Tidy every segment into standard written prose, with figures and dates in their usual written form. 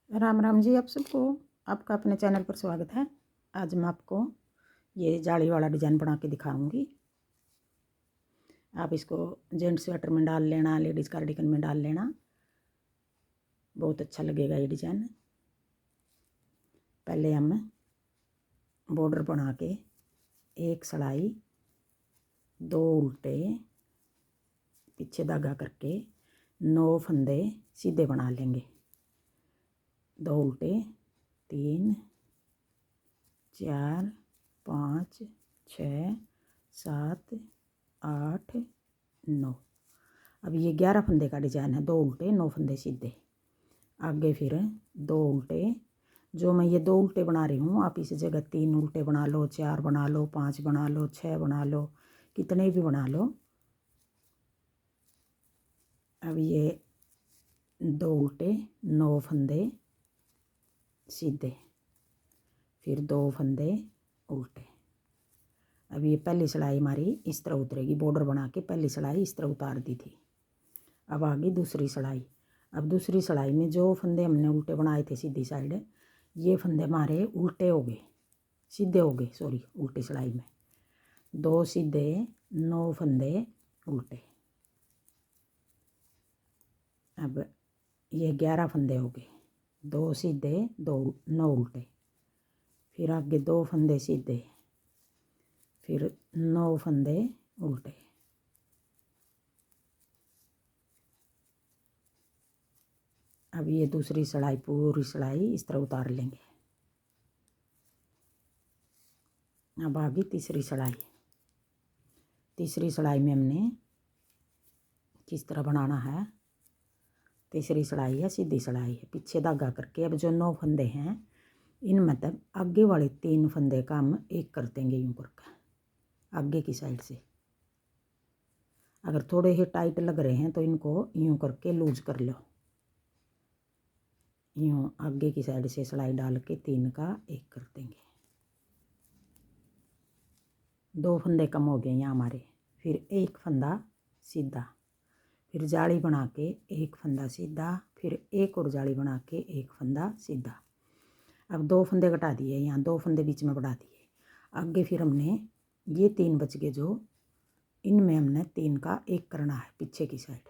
राम राम जी। आप सबको आपका अपने चैनल पर स्वागत है। आज मैं आपको ये जाली वाला डिज़ाइन बना के दिखाऊंगी। आप इसको जेंट्स स्वेटर में डाल लेना, लेडीज़ कार्डिगन में डाल लेना, बहुत अच्छा लगेगा ये डिज़ाइन। पहले हम बॉर्डर बना के एक सिलाई, दो उल्टे, पीछे धागा करके 9 फंदे सीधे बना लेंगे। 2 उल्टे, 3 4 5 6 7 8 9। अब ये 11 फंदे का डिज़ाइन है। 2 उल्टे, 9 फंदे सीधे। आगे फिर 2 उल्टे, जो मैं ये 2 उल्टे बना रही हूँ, आप इस जगह 3 उल्टे बना लो, 4 बना लो, 5 बना लो, 6 बना लो, कितने भी बना लो। अब ये 2 उल्टे, 9 फंदे सीधे, फिर 2 फंदे उल्टे। अब ये पहली सिलाई हमारी इस तरह उतरेगी। बॉर्डर बना के पहली सिलाई इस तरह उतार दी थी। अब आगे दूसरी सिलाई। अब दूसरी सिलाई में जो फंदे हमने उल्टे बनाए थे सीधी साइड, ये फंदे हमारे उल्टे हो गए, सीधे हो गए, सॉरी, उल्टी सिलाई में 2 सीधे, 9 फंदे उल्टे। अब ये 11 फंदे हो गए, 2 सीधे, 2 9 उल्टे। फिर आगे 2 फंदे सीधे, फिर 9 फंदे उल्टे। अब ये दूसरी सिलाई, पूरी सिलाई इस तरह उतार लेंगे। अब आगे तीसरी सिलाई। तीसरी सिलाई में हमने किस तरह बनाना है, तीसरी सिलाई है, सीधी सिलाई है, पीछे धागा करके। अब जो 9 फंदे हैं, इन मतलब आगे वाले 3 फंदे का हम एक कर देंगे यूँ करके आगे की साइड से। अगर थोड़े ही टाइट लग रहे हैं तो इनको यूँ करके लूज कर लो। यूँ आगे की साइड से सिलाई डाल के 3 का एक कर देंगे। 2 फंदे कम हो गए यहाँ हमारे। फिर एक फंदा सीधा, फिर जाली बना के एक फंदा सीधा, फिर एक और जाली बना के एक फंदा सीधा। अब 2 फंदे घटा दिए, यहाँ 2 फंदे बीच में बढ़ा दिए। आगे फिर हमने ये 3 बच गए, जो इनमें हमने 3 का एक करना है पीछे की साइड।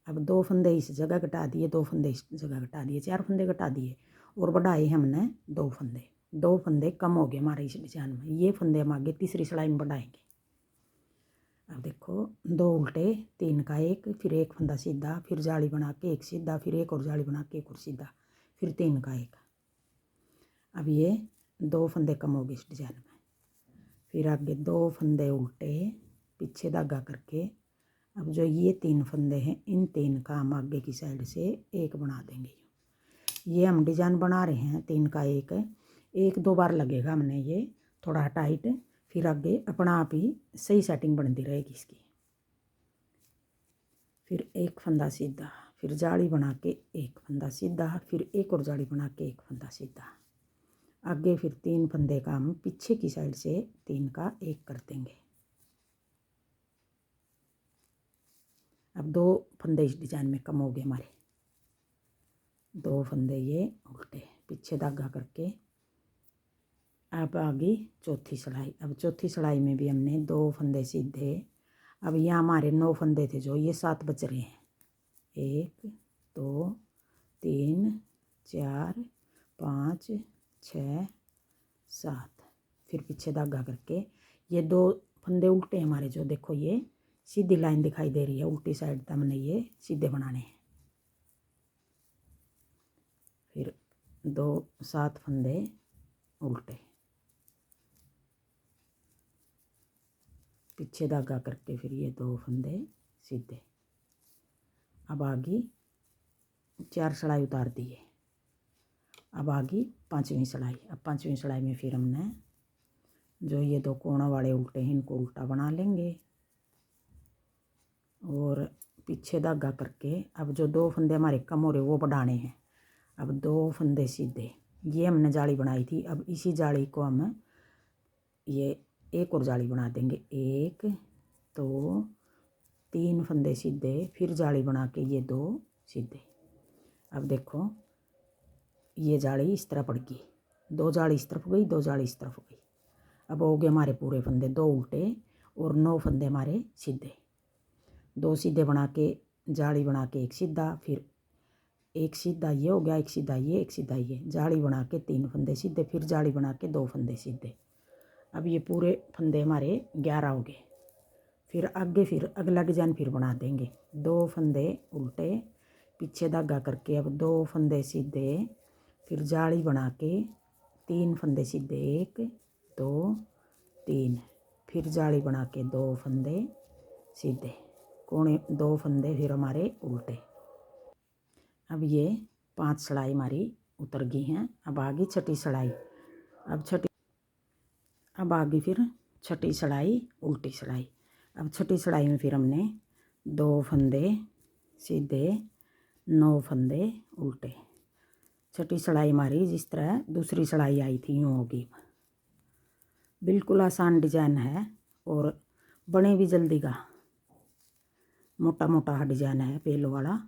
अब 2 फंदे इस जगह घटा दिए, 2 फंदे इस जगह घटा दिए, 4 फंदे घटा दिए और बढ़ाए हमने 2 फंदे। 2 फंदे कम हो गए हमारे इस डिजाइन में। ये फंदे हम आगे तीसरी सिलाई में बढ़ाएंगे। अब देखो, 2 उल्टे, 3 का एक, फिर एक फंदा सीधा, फिर जाली बना के एक सीधा, फिर एक और जाली बना के एक और सीधा, फिर 3 का एक। अब ये 2 फंदे कम हो गए इस डिजाइन में। फिर आगे 2 फंदे उल्टे, पीछे धागा करके। अब जो ये 3 फंदे हैं, इन 3 का हम आगे की साइड से एक बना देंगे। ये हम डिजाइन बना रहे हैं 3 का एक, 1-2 बार लगेगा हमने ये थोड़ा टाइट, फिर आगे अपना आप ही सही सेटिंग बनती रहेगी इसकी। फिर एक फंदा सीधा, फिर जाली बना के एक फंदा सीधा, फिर एक और जाली बना के एक फंदा सीधा। आगे फिर 3 फंदे का हम पीछे की साइड से 3 का एक कर देंगे। अब 2 फंदे इस डिजाइन में कम हो गए हमारे। 2 फंदे ये उल्टे, पीछे धागा करके। अब आगे चौथी सिलाई। अब चौथी सिलाई में भी हमने 2 फंदे सीधे। अब यहाँ हमारे 9 फंदे थे, जो ये 7 बच रहे हैं। 1 2 3 4 5 6 7। फिर पीछे धागा करके ये 2 फंदे उल्टे हमारे, जो देखो ये सीधी लाइन दिखाई दे रही है, उल्टी साइड तक हमने ये सीधे बनाने हैं। फिर 2 7 फंदे उल्टे, पीछे धागा करके, फिर ये 2 फंदे सीधे। अब आगे 4 सिलाई उतार दिए। अब आगे 5वीं सिलाई। अब 5वीं सिलाई में फिर हमने जो ये 2 कोना वाले उल्टे हैं, इनको उल्टा बना लेंगे और पीछे धागा करके। अब जो 2 फंदे हमारे कम हो रहे वो बढ़ाने हैं। अब 2 फंदे सीधे, ये हमने जाली बनाई थी। अब इसी जाली को हम ये एक और जाली बना देंगे। 1 तो 3 फंदे सीधे, फिर जाली बना के ये 2 सीधे। अब देखो ये जाली इस तरह पड़ गई, 2 जाली इस तरफ गई, 2 जाली इस तरफ गई। अब हो गए हमारे पूरे फंदे 2 उल्टे और 9 फंदे हमारे सीधे। 2 सीधे बना के जाली बना के एक सीधा, फिर एक सीधा ये हो गया, एक सीधा ये, एक सीधा ये, जाली बना के 3 फंदे सीधे, फिर जाली बना के 2 फंदे सीधे। अब ये पूरे फंदे हमारे 11 हो गए। फिर आगे फिर अगला डिजाइन फिर बना देंगे। 2 फंदे उल्टे, पीछे धागा करके अब 2 फंदे सीधे, फिर जाली बना के 3 फंदे सीधे, 1 2 3, फिर जाली बना के 2 फंदे सीधे, कोने 2 फंदे फिर हमारे उल्टे। अब ये 5 सिलाई हमारी उतर गई हैं। अब आगे छठी सिलाई। अब आगे फिर छठी सिलाई, उल्टी सिलाई। अब छठी सिलाई में फिर हमने 2 फंदे सीधे, 9 फंदे उल्टे। छठी सिलाई हमारी जिस तरह दूसरी सिलाई आई थी यूँ होगी। बिल्कुल आसान डिजाइन है और बने भी जल्दी का। मोटा मोटा डिजाइन है पेलो वाला।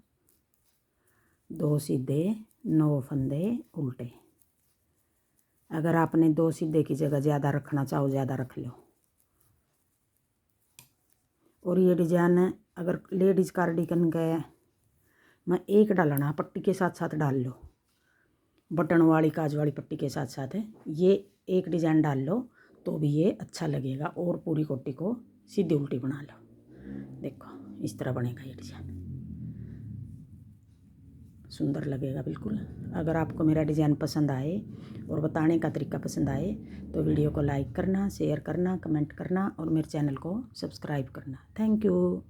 2 सीधे, 9 फंदे उल्टे। अगर आपने 2 सीधे की जगह ज़्यादा रखना चाहो ज़्यादा रख लो। और ये डिजाइन अगर लेडीज कार्डिगन का मैं एक डालना पट्टी के साथ साथ डाल लो, बटन वाली काज वाली पट्टी के साथ साथ ये एक डिजाइन डाल लो तो भी ये अच्छा लगेगा। और पूरी कोटी को सीधी उल्टी बना लो। देखो इस तरह बनेगा ये डिजाइन, सुंदर लगेगा बिल्कुल। अगर आपको मेरा डिज़ाइन पसंद आए और बताने का तरीका पसंद आए तो वीडियो को लाइक करना, शेयर करना, कमेंट करना और मेरे चैनल को सब्सक्राइब करना। Thank you.